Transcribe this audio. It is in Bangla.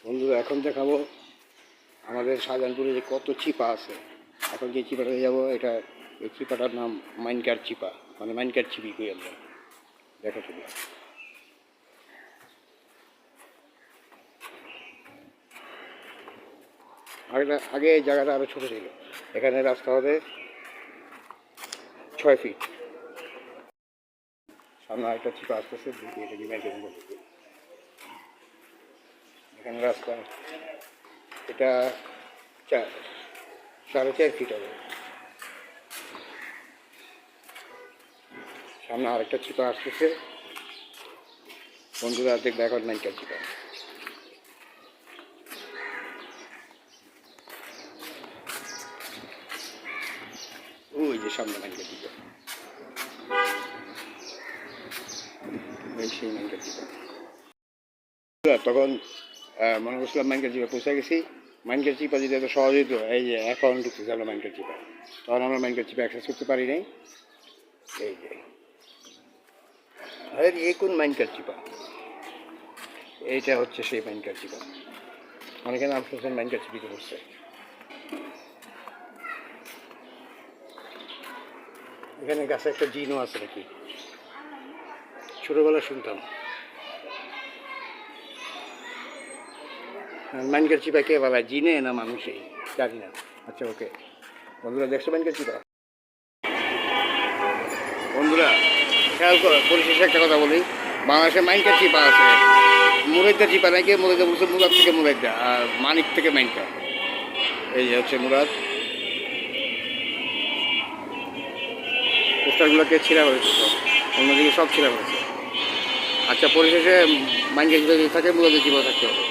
বন্ধুরা এখন দেখাবো আমাদের শাহজাহানপুরে যে কত চিপা আছে। এখন যে চিপাটাতে যাবো এটা এই চিপাটার নাম মাইনকার চিপা, মানে মাইনকার চিপি কই আমরা। দেখো তুমি আগে এই জায়গাটা আরও ছোটো ছিল। এখানে রাস্তা হবে 6 ফিট। সামনে আরেকটা চিপা আসতেছে, এটা ডিমান্ডের বলে। এখানে রাস্তা এটা 4.5 ফিট হবে। সামনে আরেকটা চিপা আসতেছে। বন্ধুরা দেখবে এখন মাইনকার চিপা। ওই যে সামনে মাইনকার চিপা, সেই মাইনকার চিপা। তখন মনে করছিলাম মাইনকার চিপা পৌঁছে গেছি। মাইনকার চিপা যদি এত সহজ হইতো, এই যে এখন ঢুকতেছে আমরা মাইনকার চিপা, তখন আমরা মাইনকার চিপা অ্যাক্সেস করতে পারি নাই। এই যে এই কোন মাইনকার চিপা, এইটা হচ্ছে সেই মাইনকার চিপা। অনেকে নাম শুনছেন মাইনকার চিপিতে বসছে। এখানে গাছে একটা জিনও আছে নাকি, ছোটোবেলা শুনতাম। মাইনকার চিপা কে বলা, জিনে না মানুষই জানি না। আচ্ছা ওকে বন্ধুরা, দেখছো মাইনকার চিপা? বন্ধুরা খেয়াল করো, পরিশেষে একটা কথা বলি, বাংলাদেশে মাইনকার চিপা আছে। মুরাইদা চিপা নাকি, মুরাইদা বলছে মুরাদ থেকে মুরাইদা, আর মানিক থেকে মাইনকা। এই যে হচ্ছে মুরাদ। পোস্টারগুলোকে ছিঁড়া হয়েছে, সব অন্যদিকে সব ছিঁড়া হয়েছে। আচ্ছা পরিশেষে মাইনকার চিপা যদি থাকে মুরাদের চিপা থাকতে হবে।